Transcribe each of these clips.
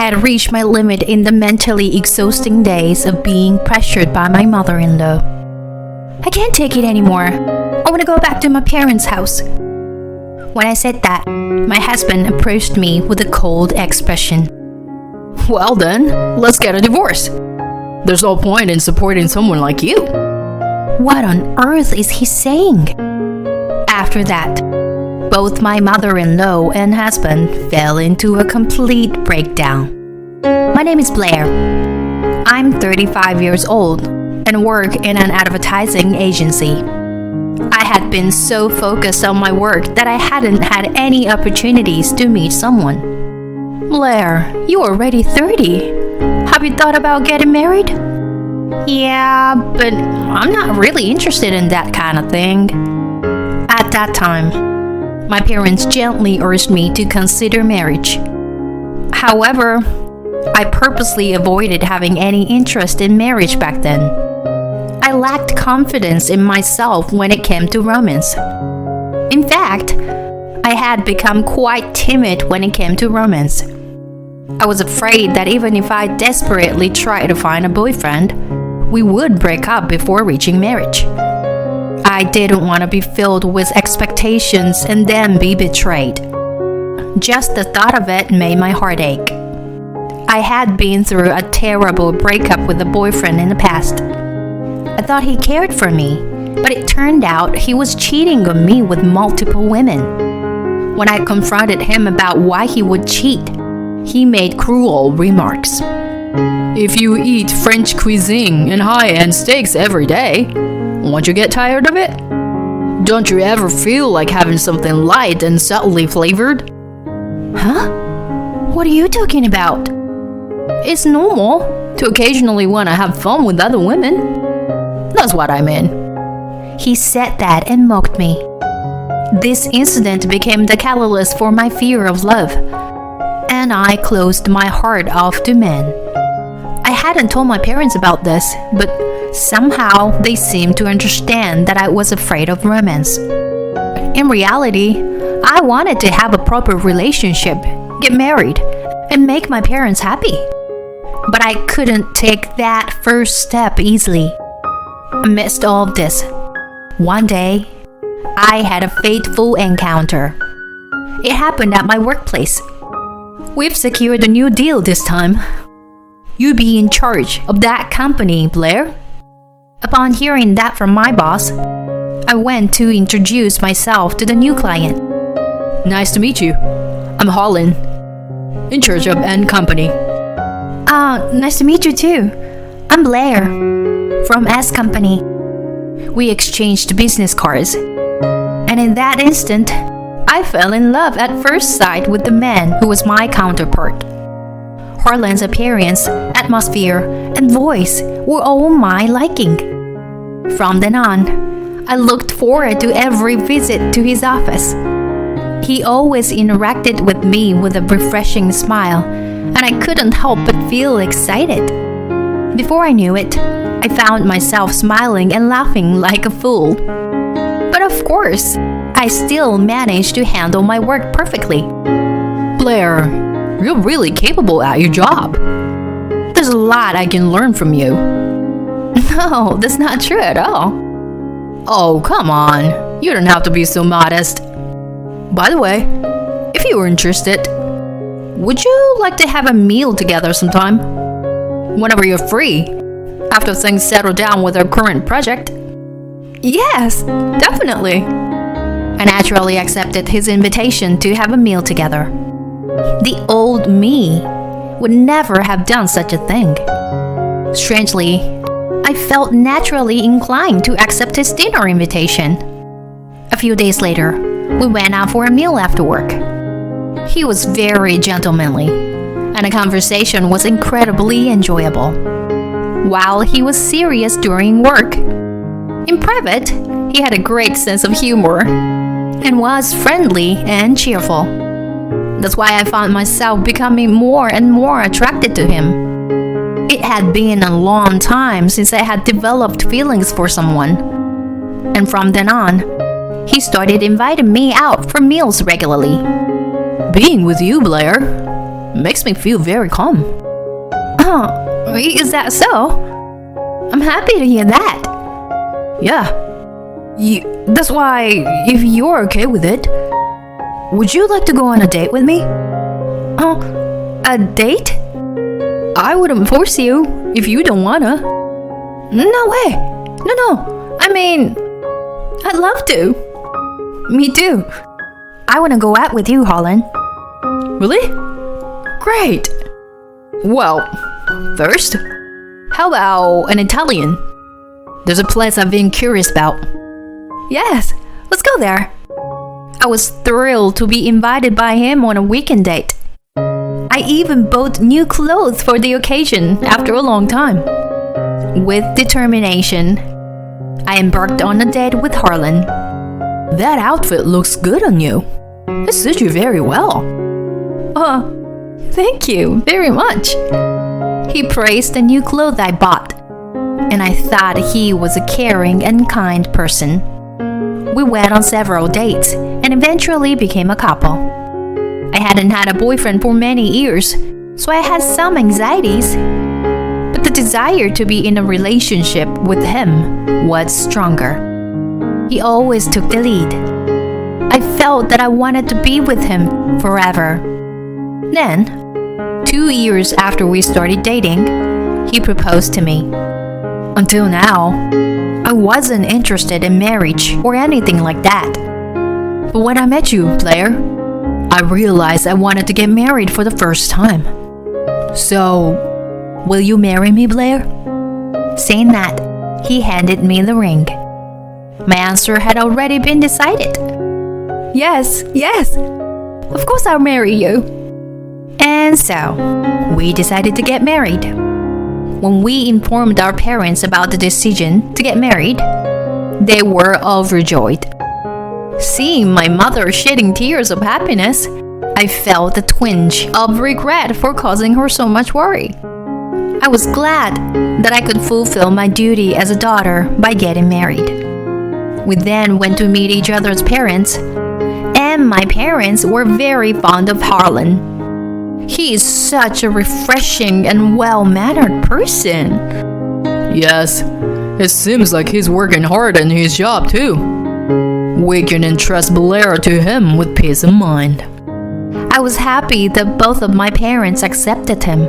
had reached my limit in the mentally exhausting days of being pressured by my mother-in-law. I can't take it anymore. I want to go back to my parents' house. When I said that, my husband approached me with a cold expression. Well then, let's get a divorce. There's no point in supporting someone like you. What on earth is he saying? After that, both my mother-in-law and husband fell into a complete breakdown. My name is Blair. I'm 35 years old and work in an advertising agency. I had been so focused on my work that I hadn't had any opportunities to meet someone. Blair, you're already 30. Have you thought about getting married? Yeah, but I'm not really interested in that kind of thing. At that time, my parents gently urged me to consider marriage. However, I purposely avoided having any interest in marriage back then. I lacked confidence in myself when it came to romance. In fact, I had become quite timid when it came to romance. I was afraid that even if I desperately tried to find a boyfriend, we would break up before reaching marriage. I didn't want to be filled with expectations and then be betrayed. Just the thought of it made my heart ache. I had been through a terrible breakup with a boyfriend in the past. I thought he cared for me, but it turned out he was cheating on me with multiple women. When I confronted him about why he would cheat, he made cruel remarks. If you eat French cuisine and high-end steaks every day, won't you get tired of it? Don't you ever feel like having something light and subtly flavored? Huh? What are you talking about? It's normal to occasionally want to have fun with other women. That's what I mean. He said that and mocked me. This incident became the catalyst for my fear of love, and I closed my heart off to men. I hadn't told my parents about this, but somehow they seemed to understand that I was afraid of romance. In reality, I wanted to have a proper relationship, get married, and make my parents happy. But I couldn't take that first step easily. Amidst all of this, one day, I had a fateful encounter. It happened at my workplace. We've secured a new deal this time. You be in charge of that company, Blair. Upon hearing that from my boss, I went to introduce myself to the new client. Nice to meet you. I'm Holland, in charge of N Company. Nice to meet you too. I'm Blair, from S Company. We exchanged business cards, and in that instant, I fell in love at first sight with the man who was my counterpart. Harlan's appearance, atmosphere, and voice were all my liking. From then on, I looked forward to every visit to his office. He always interacted with me with a refreshing smile, and I couldn't help but feel excited. Before I knew it, I found myself smiling and laughing like a fool. But of course, I still managed to handle my work perfectly. Blair, you're really capable at your job. There's a lot I can learn from you. No, that's not true at all. Oh, come on. You don't have to be so modest. By the way, if you were interested, would you like to have a meal together sometime? Whenever you're free, after things settle down with our current project. Yes, definitely. I naturally accepted his invitation to have a meal together. The old me would never have done such a thing. Strangely, I felt naturally inclined to accept his dinner invitation. A few days later, we went out for a meal after work. He was very gentlemanly, and the conversation was incredibly enjoyable. While he was serious during work, in private, he had a great sense of humor and was friendly and cheerful. That's why I found myself becoming more and more attracted to him. It had been a long time since I had developed feelings for someone. And from then on, he started inviting me out for meals regularly. Being with you, Blair, makes me feel very calm. Oh, is that so? I'm happy to hear that. Yeah. That's why, if you're okay with it, would you like to go on a date with me? Oh, a date? I wouldn't force you if you don't wanna. No way. No. I mean, I'd love to. Me too. I want to go out with you, Harlan. Really? Great. Well, first, how about an Italian? There's a place I've been curious about. Yes, let's go there. I was thrilled to be invited by him on a weekend date. I even bought new clothes for the occasion after a long time. With determination, I embarked on a date with Harlan. That outfit looks good on you. It suits you very well. Oh, thank you very much. He praised the new clothes I bought, and I thought he was a caring and kind person. We went on several dates and eventually became a couple. I hadn't had a boyfriend for many years, so I had some anxieties. But the desire to be in a relationship with him was stronger. He always took the lead. I felt that I wanted to be with him forever. Then, 2 years after we started dating, he proposed to me. Until now, I wasn't interested in marriage or anything like that. But when I met you, Blair, I realized I wanted to get married for the first time. So, will you marry me, Blair? Saying that, he handed me the ring. My answer had already been decided. Yes. Of course I'll marry you. And so, we decided to get married. When we informed our parents about the decision to get married, they were overjoyed. Seeing my mother shedding tears of happiness, I felt a twinge of regret for causing her so much worry. I was glad that I could fulfill my duty as a daughter by getting married. We then went to meet each other's parents, and my parents were very fond of Harlan. He is such a refreshing and well-mannered person. Yes, it seems like he's working hard in his job too. We can entrust Blair to him with peace of mind. I was happy that both of my parents accepted him.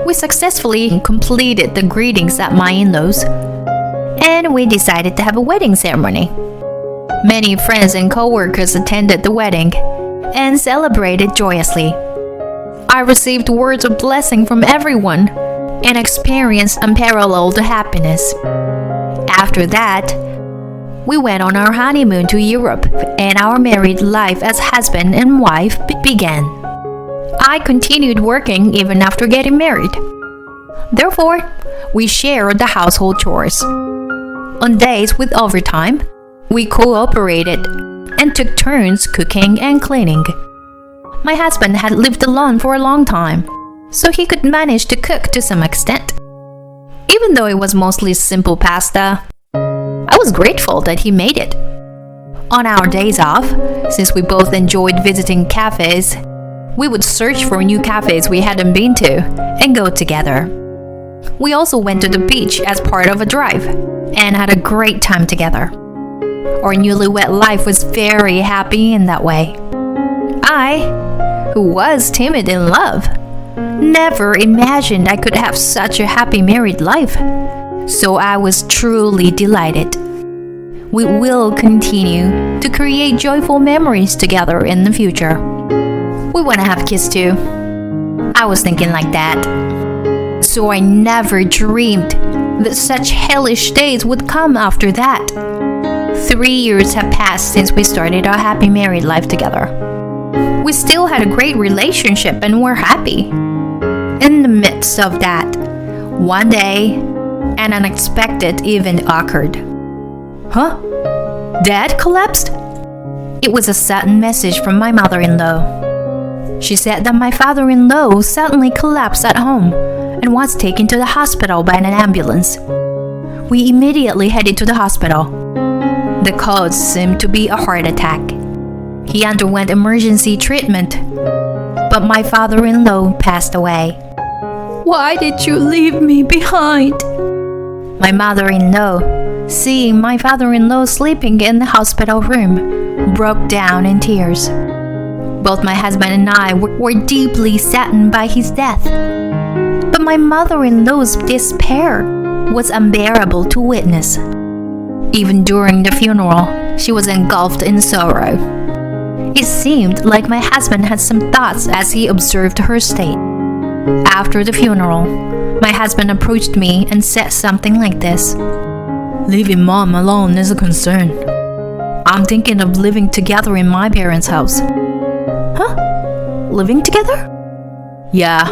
We successfully completed the greetings at my in-laws, and we decided to have a wedding ceremony. Many friends and co-workers attended the wedding and celebrated joyously. I received words of blessing from everyone and experienced unparalleled happiness. After that, we went on our honeymoon to Europe, and our married life as husband and wife began. I continued working even after getting married. Therefore, we shared the household chores. On days with overtime, we cooperated and took turns cooking and cleaning. My husband had lived alone for a long time, so he could manage to cook to some extent. Even though it was mostly simple pasta, I was grateful that he made it. On our days off, since we both enjoyed visiting cafes, we would search for new cafes we hadn't been to and go together. We also went to the beach as part of a drive and had a great time together. Our newlywed life was very happy in that way. I, who was timid in love, never imagined I could have such a happy married life, so I was truly delighted. We will continue to create joyful memories together in the future. We want to have kids too. I was thinking like that. So I never dreamed that such hellish days would come after that. 3 years have passed since we started our happy married life together. We still had a great relationship and were happy. In the midst of that, one day, an unexpected event occurred. Huh? Dad collapsed? It was a sudden message from my mother-in-law. She said that my father-in-law suddenly collapsed at home and was taken to the hospital by an ambulance. We immediately headed to the hospital. The cause seemed to be a heart attack. He underwent emergency treatment, but my father-in-law passed away. Why did you leave me behind? My mother-in-law, seeing my father-in-law sleeping in the hospital room, broke down in tears. Both my husband and I were deeply saddened by his death. But my mother-in-law's despair was unbearable to witness. Even during the funeral, she was engulfed in sorrow. It seemed like my husband had some thoughts as he observed her state. After the funeral, my husband approached me and said something like this: Leaving mom alone is a concern. I'm thinking of living together in my parents' house. Huh? Living together? Yeah.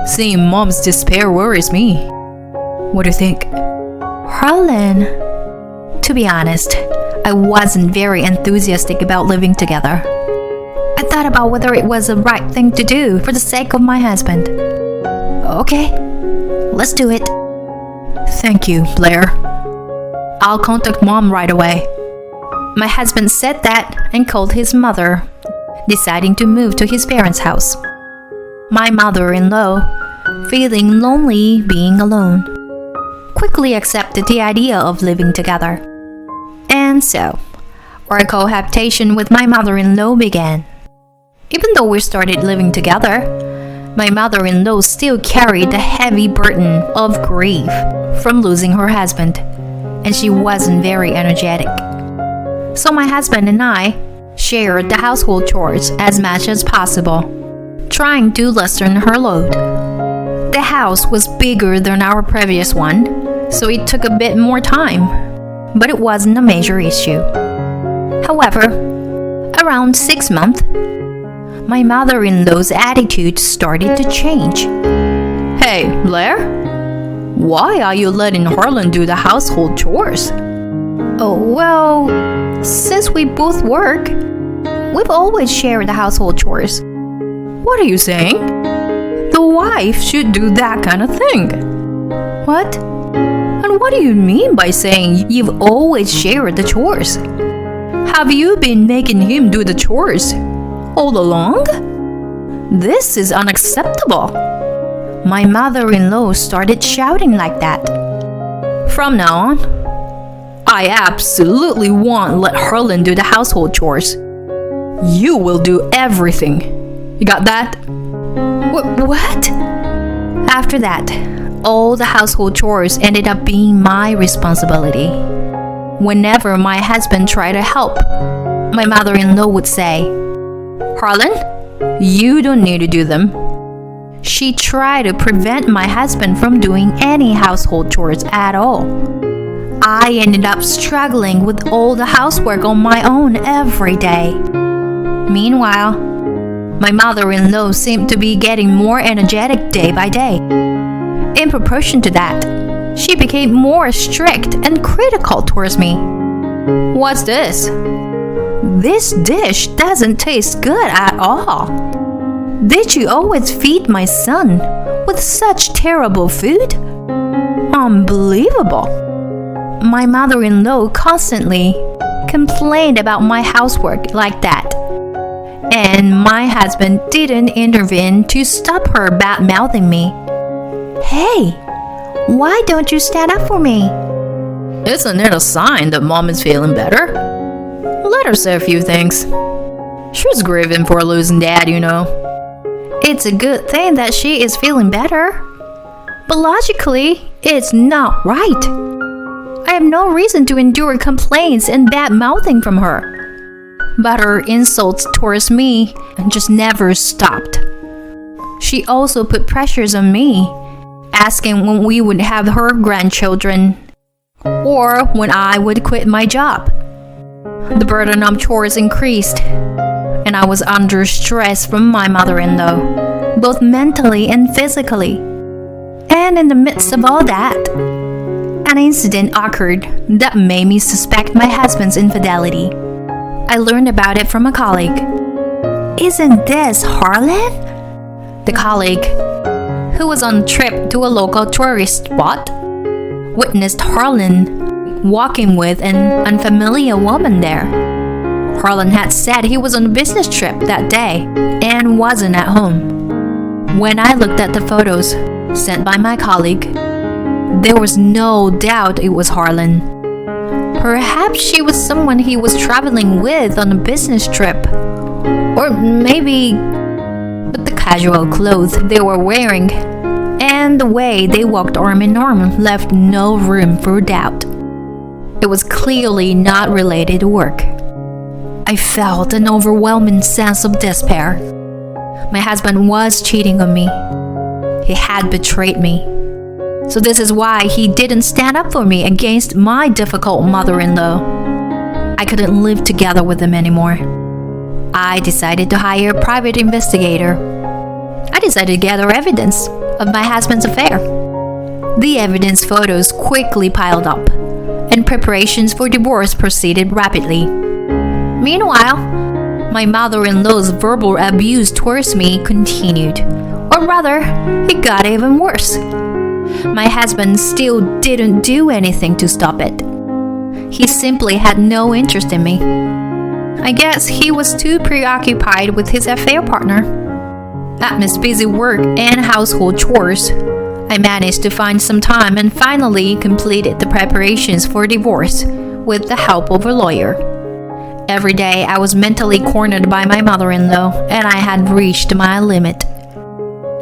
Seeing mom's despair worries me. What do you think? Harlan, to be honest, I wasn't very enthusiastic about living together. I thought about whether it was the right thing to do for the sake of my husband. Okay, let's do it. Thank you, Blair. I'll contact mom right away. My husband said that and called his mother, deciding to move to his parents' house. My mother-in-law, feeling lonely being alone, quickly accepted the idea of living together. And so, our cohabitation with my mother-in-law began. Even though we started living together, my mother-in-law still carried the heavy burden of grief from losing her husband, and she wasn't very energetic. So my husband and I shared the household chores as much as possible, trying to lessen her load. The house was bigger than our previous one, so it took a bit more time, but it wasn't a major issue. However, around 6 months, my mother-in-law's attitude started to change. Hey, Blair? Why are you letting Harlan do the household chores? Oh, well, since we both work, we've always shared the household chores. What are you saying? The wife should do that kind of thing. What? And what do you mean by saying you've always shared the chores? Have you been making him do the chores all along? This is unacceptable. My mother-in-law started shouting like that. From now on, I absolutely won't let Harlan do the household chores. You will do everything. You got that? What? After that, all the household chores ended up being my responsibility. Whenever my husband tried to help, my mother-in-law would say, Harlan, you don't need to do them. She tried to prevent my husband from doing any household chores at all. I ended up struggling with all the housework on my own every day. Meanwhile, my mother-in-law seemed to be getting more energetic day by day. In proportion to that, she became more strict and critical towards me. What's this? This dish doesn't taste good at all. Did you always feed my son with such terrible food? Unbelievable. My mother-in-law constantly complained about my housework like that. And my husband didn't intervene to stop her bad-mouthing me. Hey, why don't you stand up for me? Isn't it a sign that mom is feeling better? Let her say a few things. She's grieving for losing dad, you know. It's a good thing that she is feeling better. But logically, it's not right. I have no reason to endure complaints and bad-mouthing from her. But her insults towards me just never stopped. She also put pressures on me, asking when we would have her grandchildren, or when I would quit my job. The burden of chores increased, and I was under stress from my mother-in-law, both mentally and physically. And in the midst of all that, an incident occurred that made me suspect my husband's infidelity. I learned about it from a colleague. Isn't this Harlan? The colleague, who was on a trip to a local tourist spot, witnessed Harlan walking with an unfamiliar woman there. Harlan had said he was on a business trip that day and wasn't at home. When I looked at the photos sent by my colleague, there was no doubt it was Harlan. Perhaps she was someone he was traveling with on a business trip. Or maybe... But the casual clothes they were wearing and the way they walked arm in arm left no room for doubt. It was clearly not related to work. I felt an overwhelming sense of despair. My husband was cheating on me. He had betrayed me. So this is why he didn't stand up for me against my difficult mother-in-law. I couldn't live together with him anymore. I decided to hire a private investigator. I decided to gather evidence of my husband's affair. The evidence photos quickly piled up, and preparations for divorce proceeded rapidly. Meanwhile, my mother-in-law's verbal abuse towards me continued, or rather, it got even worse. My husband still didn't do anything to stop it. He simply had no interest in me. I guess he was too preoccupied with his affair partner. Amidst busy work and household chores, I managed to find some time and finally completed the preparations for divorce with the help of a lawyer. Every day I was mentally cornered by my mother-in-law and I had reached my limit.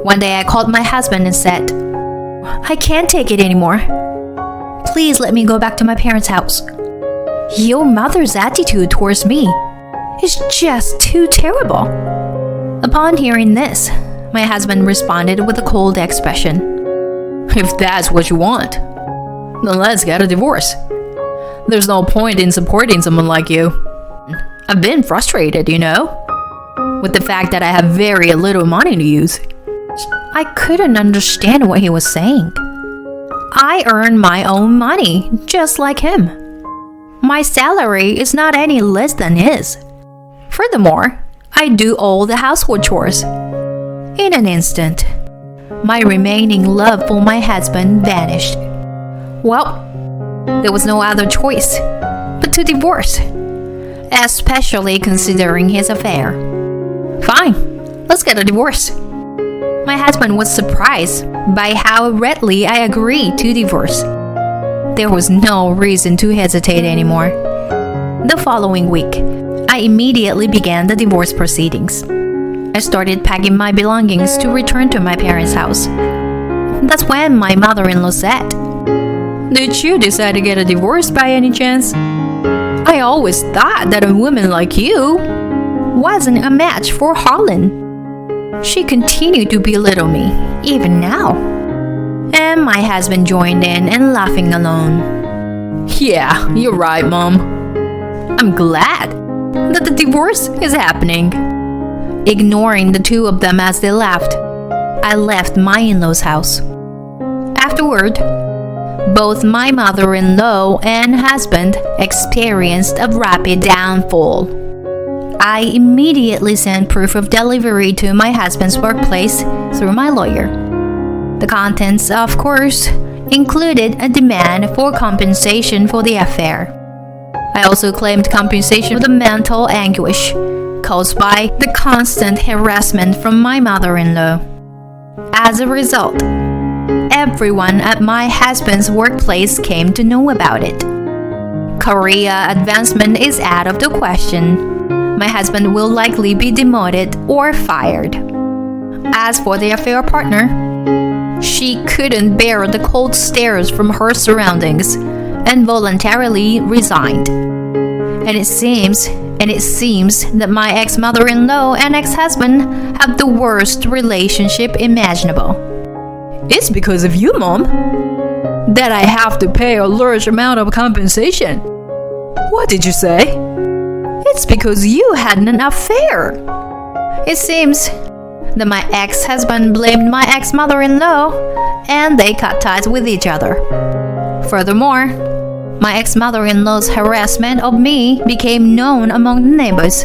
One day I called my husband and said, "I can't take it anymore. Please let me go back to my parents' house. Your mother's attitude towards me is just too terrible." Upon hearing this, my husband responded with a cold expression. If that's what you want, then let's get a divorce. There's no point in supporting someone like you. I've been frustrated, with the fact that I have very little money to use. I couldn't understand what he was saying. I earn my own money, just like him. My salary is not any less than his. Furthermore, I do all the household chores. In an instant, my remaining love for my husband vanished. Well, there was no other choice but to divorce, especially considering his affair. Fine, let's get a divorce. My husband was surprised by how readily I agreed to divorce. There was no reason to hesitate anymore. The following week, I immediately began the divorce proceedings. I started packing my belongings to return to my parents' house. That's when my mother-in-law said, Did you decide to get a divorce by any chance? I always thought that a woman like you wasn't a match for Harlan. She continued to belittle me, even now. And my husband joined in and laughing alone. Yeah, you're right, Mom. I'm glad that the divorce is happening. Ignoring the two of them as they laughed, I left my in-laws' house. Afterward, both my mother-in-law and husband experienced a rapid downfall. I immediately sent proof of delivery to my husband's workplace through my lawyer. The contents, of course, included a demand for compensation for the affair. I also claimed compensation for the mental anguish caused by the constant harassment from my mother-in-law. As a result, everyone at my husband's workplace came to know about it. Career advancement is out of the question. My husband will likely be demoted or fired. As for the affair partner, she couldn't bear the cold stares from her surroundings and voluntarily resigned. And it seems that my ex-mother-in-law and ex-husband have the worst relationship imaginable. It's because of you, Mom, that I have to pay a large amount of compensation. What did you say? It's because you had an affair. It seems that my ex-husband blamed my ex-mother-in-law and they cut ties with each other. Furthermore, my ex-mother-in-law's harassment of me became known among the neighbors,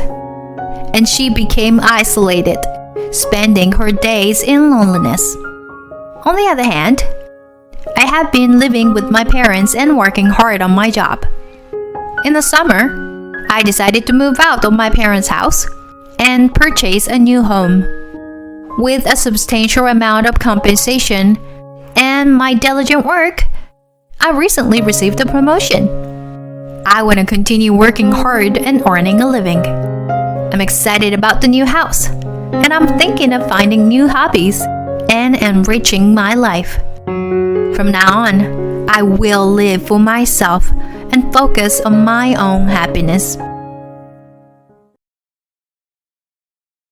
and she became isolated, spending her days in loneliness. On the other hand, I have been living with my parents and working hard on my job. In the summer, I decided to move out of my parents' house and purchase a new home. With a substantial amount of compensation and my diligent work, I recently received a promotion. I want to continue working hard and earning a living. I'm excited about the new house, and I'm thinking of finding new hobbies and enriching my life. From now on, I will live for myself and focus on my own happiness.